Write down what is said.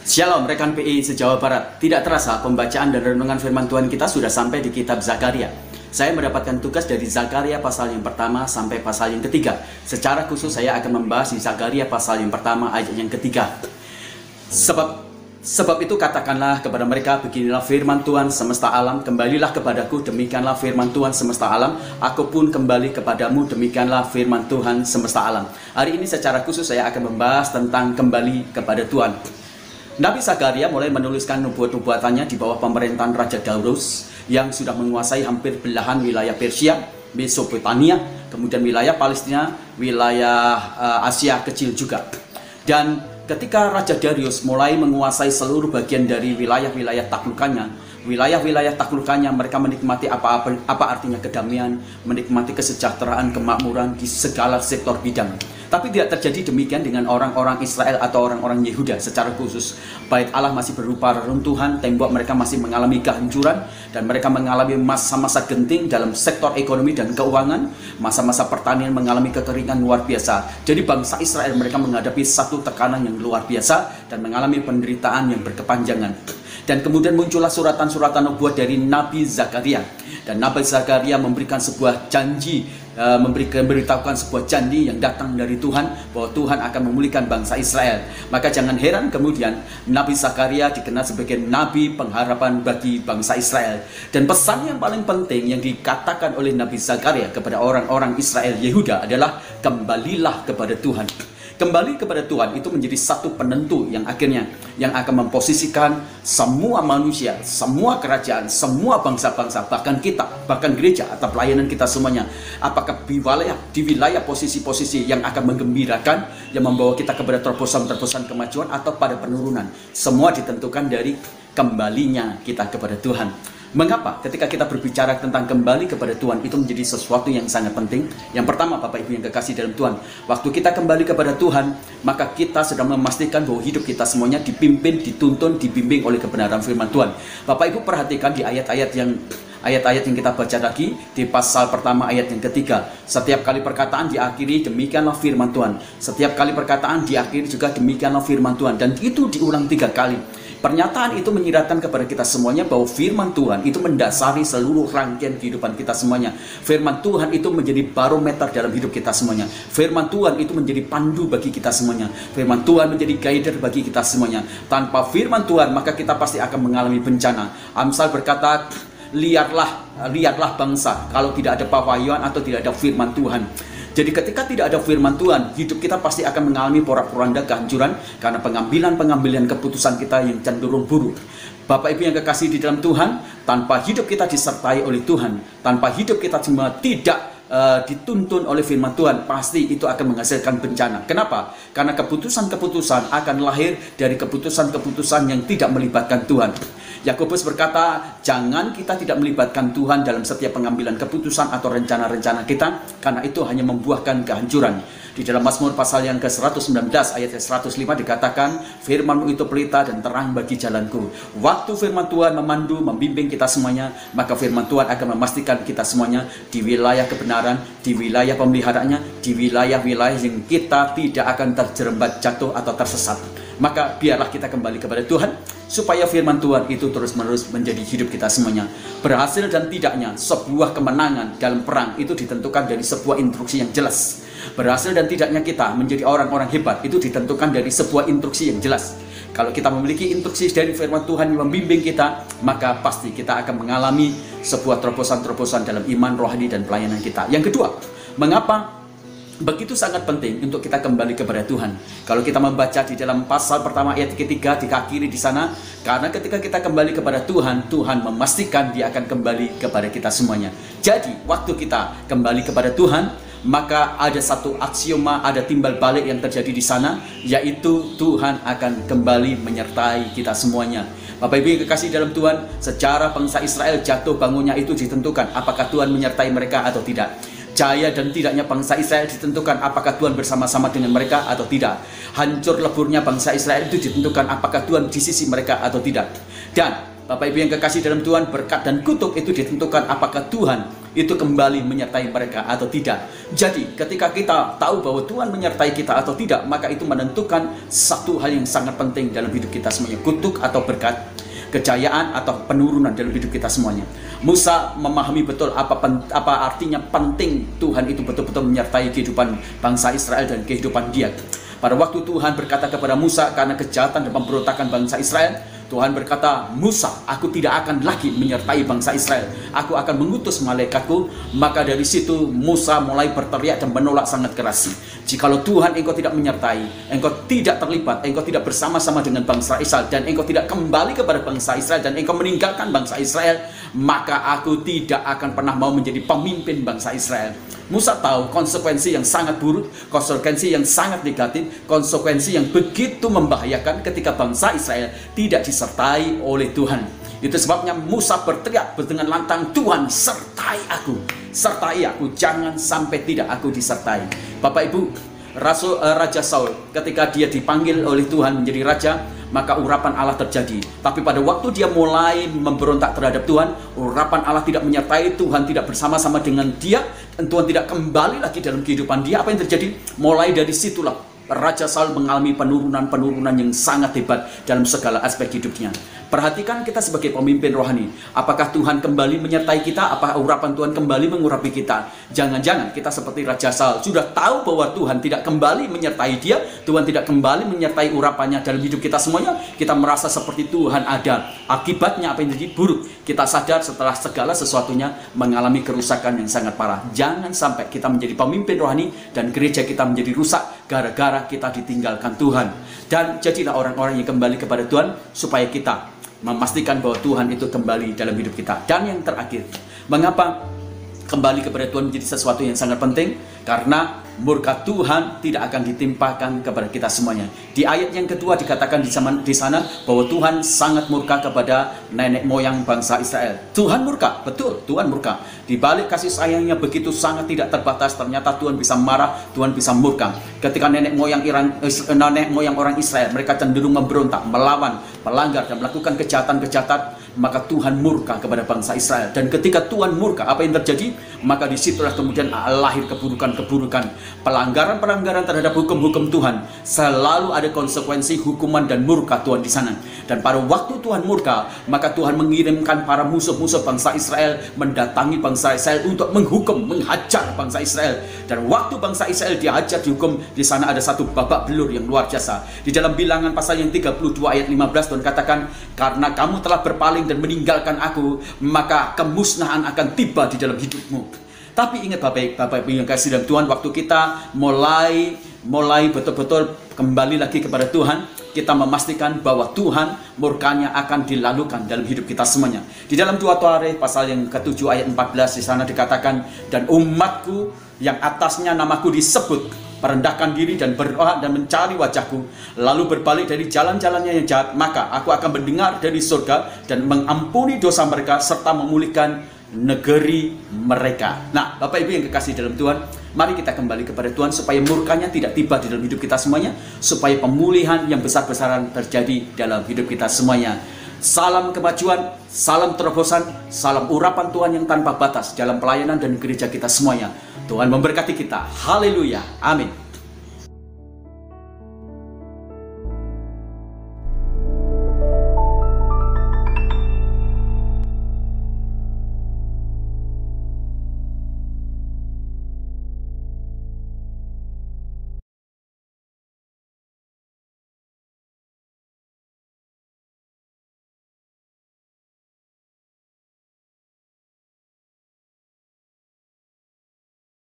Shalom rekan PI se-Jawa Barat. Tidak terasa pembacaan dan renungan firman Tuhan kita sudah sampai di kitab Zakaria. Saya mendapatkan tugas dari Zakaria pasal yang pertama sampai pasal yang ketiga. Secara khusus saya akan membahas di Zakaria pasal yang pertama ayat yang ketiga. Sebab itu katakanlah kepada mereka, beginilah firman Tuhan semesta alam, kembalilah kepadaku, demikianlah firman Tuhan semesta alam, aku pun kembali kepadamu, demikianlah firman Tuhan semesta alam. Hari ini secara khusus saya akan membahas tentang kembali kepada Tuhan. Nabi Zakaria mulai menuliskan nubuat-nubuatannya di bawah pemerintahan Raja Daurus yang sudah menguasai hampir belahan wilayah Persia, Mesopotamia, kemudian wilayah Palestina, wilayah Asia kecil juga. Dan ketika Raja Darius mulai menguasai seluruh bagian dari wilayah-wilayah taklukannya, mereka menikmati apa artinya kedamaian, menikmati kesejahteraan, kemakmuran di segala sektor bidang. Tapi tidak terjadi demikian dengan orang-orang Israel atau orang-orang Yehuda secara khusus. Bait Allah masih berupa reruntuhan, tembok mereka masih mengalami kehancuran, dan mereka mengalami masa-masa genting dalam sektor ekonomi dan keuangan. Masa-masa pertanian mengalami kekeringan luar biasa. Jadi bangsa Israel mereka menghadapi satu tekanan yang luar biasa dan mengalami penderitaan yang berkepanjangan. Dan kemudian muncullah suratan-suratan nubuat dari Nabi Zakaria. Dan Nabi Zakaria memberikan sebuah janji, memberitahukan sebuah janji yang datang dari Tuhan, bahwa Tuhan akan memulihkan bangsa Israel. Maka jangan heran kemudian Nabi Zakaria dikenal sebagai Nabi pengharapan bagi bangsa Israel. Dan pesan yang paling penting yang dikatakan oleh Nabi Zakaria kepada orang-orang Israel Yehuda adalah kembalilah kepada Tuhan. Kembali kepada Tuhan itu menjadi satu penentu yang akhirnya yang akan memposisikan semua manusia, semua kerajaan, semua bangsa-bangsa, bahkan kita, bahkan gereja atau pelayanan kita semuanya, apakah di wilayah posisi-posisi yang akan menggembirakan, yang membawa kita kepada terobosan-terobosan kemajuan atau pada penurunan. Semua ditentukan dari kembalinya kita kepada Tuhan. Mengapa ketika kita berbicara tentang kembali kepada Tuhan itu menjadi sesuatu yang sangat penting? Yang pertama, Bapak Ibu yang kekasih dalam Tuhan, waktu kita kembali kepada Tuhan, maka kita sedang memastikan bahwa hidup kita semuanya dipimpin, dituntun, dibimbing oleh kebenaran firman Tuhan. Bapak Ibu perhatikan di ayat-ayat yang kita baca lagi di pasal pertama ayat yang ketiga. Setiap kali perkataan diakhiri demikianlah firman Tuhan. Setiap kali perkataan diakhiri juga demikianlah firman Tuhan. Dan itu diulang 3 kali. Pernyataan itu menyiratkan kepada kita semuanya bahwa firman Tuhan itu mendasari seluruh rangkaian kehidupan kita semuanya. Firman Tuhan itu menjadi barometer dalam hidup kita semuanya. Firman Tuhan itu menjadi pandu bagi kita semuanya. Firman Tuhan menjadi guider bagi kita semuanya. Tanpa firman Tuhan maka kita pasti akan mengalami bencana. Amsal berkata, lihatlah bangsa kalau tidak ada pewahyuan atau tidak ada firman Tuhan. Jadi ketika tidak ada firman Tuhan, hidup kita pasti akan mengalami porak-poranda kehancuran karena pengambilan keputusan kita yang cenderung buruk. Bapak Ibu yang kekasih di dalam Tuhan, tanpa hidup kita disertai oleh Tuhan, tanpa hidup kita semua tidak dituntun oleh firman Tuhan, pasti itu akan menghasilkan bencana. Kenapa? Karena keputusan-keputusan akan lahir dari keputusan-keputusan yang tidak melibatkan Tuhan. Yakobus berkata, jangan kita tidak melibatkan Tuhan dalam setiap pengambilan keputusan atau rencana-rencana kita, karena itu hanya membuahkan kehancuran. Di dalam Mazmur pasal yang ke-119 ayat 105 dikatakan, firman-Mu itu pelita dan terang bagi jalanku. Waktu firman Tuhan memandu, membimbing kita semuanya, maka firman Tuhan akan memastikan kita semuanya di wilayah kebenaran, di wilayah pemeliharaannya, di wilayah-wilayah yang kita tidak akan terjerembat jatuh atau tersesat. Maka biarlah kita kembali kepada Tuhan, supaya firman Tuhan itu terus-menerus menjadi hidup kita semuanya. Berhasil dan tidaknya sebuah kemenangan dalam perang itu ditentukan dari sebuah instruksi yang jelas. Berhasil dan tidaknya kita menjadi orang-orang hebat itu ditentukan dari sebuah instruksi yang jelas. Kalau kita memiliki instruksi dari firman Tuhan yang membimbing kita, maka pasti kita akan mengalami sebuah terobosan-terobosan dalam iman, rohani, dan pelayanan kita. Yang kedua, mengapa begitu sangat penting untuk kita kembali kepada Tuhan? Kalau kita membaca di dalam pasal pertama ayat ketiga dikakhiri di sana, karena ketika kita kembali kepada Tuhan, Tuhan memastikan Dia akan kembali kepada kita semuanya. Jadi waktu kita kembali kepada Tuhan, maka ada satu aksioma, ada timbal balik yang terjadi di sana, yaitu Tuhan akan kembali menyertai kita semuanya. Bapak Ibu yang kekasih dalam Tuhan, secara bangsa Israel jatuh bangunnya itu ditentukan apakah Tuhan menyertai mereka atau tidak. Jaya dan tidaknya bangsa Israel ditentukan apakah Tuhan bersama-sama dengan mereka atau tidak. Hancur leburnya bangsa Israel itu ditentukan apakah Tuhan di sisi mereka atau tidak. Dan Bapak Ibu yang kekasih dalam Tuhan, berkat dan kutuk itu ditentukan apakah Tuhan itu kembali menyertai mereka atau tidak. Jadi ketika kita tahu bahwa Tuhan menyertai kita atau tidak, maka itu menentukan satu hal yang sangat penting dalam hidup kita semuanya, kutuk atau berkat, kejayaan atau penurunan dalam hidup kita semuanya. Musa memahami betul apa artinya penting Tuhan itu betul-betul menyertai kehidupan bangsa Israel dan kehidupan dia. Pada waktu Tuhan berkata kepada Musa karena kejahatan dan pemberontakan bangsa Israel, Tuhan berkata, Musa, aku tidak akan lagi menyertai bangsa Israel. Aku akan mengutus malaikatku. Maka dari situ Musa mulai berteriak dan menolak sangat keras. Jikalau Tuhan engkau tidak menyertai, engkau tidak terlibat, engkau tidak bersama-sama dengan bangsa Israel, dan engkau tidak kembali kepada bangsa Israel, dan engkau meninggalkan bangsa Israel, maka aku tidak akan pernah mau menjadi pemimpin bangsa Israel. Musa tahu konsekuensi yang sangat buruk, konsekuensi yang sangat negatif, konsekuensi yang begitu membahayakan ketika bangsa Israel tidak disertai oleh Tuhan. Itu sebabnya Musa berteriak dengan lantang, Tuhan sertai aku, jangan sampai tidak aku disertai. Bapak Ibu, Raja Saul ketika dia dipanggil oleh Tuhan menjadi raja, maka urapan Allah terjadi. Tapi pada waktu dia mulai memberontak terhadap Tuhan, urapan Allah tidak menyertai, Tuhan tidak bersama-sama dengan dia, dan Tuhan tidak kembali lagi dalam kehidupan dia. Apa yang terjadi? Mulai dari situlah Raja Saul mengalami penurunan yang sangat hebat dalam segala aspek hidupnya. Perhatikan kita sebagai pemimpin rohani. Apakah Tuhan kembali menyertai kita? Apakah urapan Tuhan kembali mengurapi kita? Jangan-jangan kita seperti Raja Saul, sudah tahu bahwa Tuhan tidak kembali menyertai dia, Tuhan tidak kembali menyertai urapannya dalam hidup kita semuanya. Kita merasa seperti Tuhan ada. Akibatnya apa yang terjadi? Buruk. Kita sadar setelah segala sesuatunya mengalami kerusakan yang sangat parah. Jangan sampai kita menjadi pemimpin rohani dan gereja kita menjadi rusak gara-gara kita ditinggalkan Tuhan. Dan jadilah orang-orang yang kembali kepada Tuhan, supaya kita memastikan bahwa Tuhan itu kembali dalam hidup kita. Dan yang terakhir, mengapa kembali kepada Tuhan menjadi sesuatu yang sangat penting? Karena murka Tuhan tidak akan ditimpakan kepada kita semuanya. Di ayat yang kedua dikatakan di sana bahwa Tuhan sangat murka kepada nenek moyang bangsa Israel. Tuhan murka, betul, Tuhan murka. Di balik kasih sayangnya begitu sangat tidak terbatas, ternyata Tuhan bisa marah, Tuhan bisa murka. Ketika nenek moyang orang Israel, mereka cenderung memberontak, melawan, melanggar dan melakukan kejahatan-kejahatan, maka Tuhan murka kepada bangsa Israel. Dan ketika Tuhan murka, apa yang terjadi? Maka disitulah kemudian lahir keburukan-keburukan, pelanggaran-pelanggaran terhadap hukum-hukum Tuhan. Selalu ada konsekuensi hukuman dan murka Tuhan di sana. Dan pada waktu Tuhan murka, maka Tuhan mengirimkan para musuh-musuh bangsa Israel mendatangi bangsa Israel untuk menghukum, menghajar bangsa Israel. Dan waktu bangsa Israel dihajar, dihukum, di sana ada satu babak belur yang luar biasa. Di dalam Bilangan pasal yang 32 ayat 15, Tuhan katakan, karena kamu telah berpaling dan meninggalkan aku, maka kemusnahan akan tiba di dalam hidupmu. Tapi ingat Bapak Ibu yang kasih dalam Tuhan, waktu kita mulai betul-betul kembali lagi kepada Tuhan, kita memastikan bahwa Tuhan murkanya akan dilalukan dalam hidup kita semuanya. Di dalam 2 Tawarikh pasal yang ke-7 ayat 14 di sana dikatakan, dan umatku yang atasnya namaku disebut merendahkan diri dan berdoa dan mencari wajahku, lalu berbalik dari jalan-jalannya yang jahat, maka aku akan mendengar dari surga dan mengampuni dosa mereka serta memulihkan negeri mereka. Nah, Bapak Ibu yang kekasih dalam Tuhan, mari kita kembali kepada Tuhan supaya murkanya tidak tiba di dalam hidup kita semuanya, supaya pemulihan yang besar-besaran terjadi dalam hidup kita semuanya. Salam kemajuan, salam terobosan, salam urapan Tuhan yang tanpa batas dalam pelayanan dan gereja kita semuanya. Tuhan memberkati kita. Haleluya. Amin.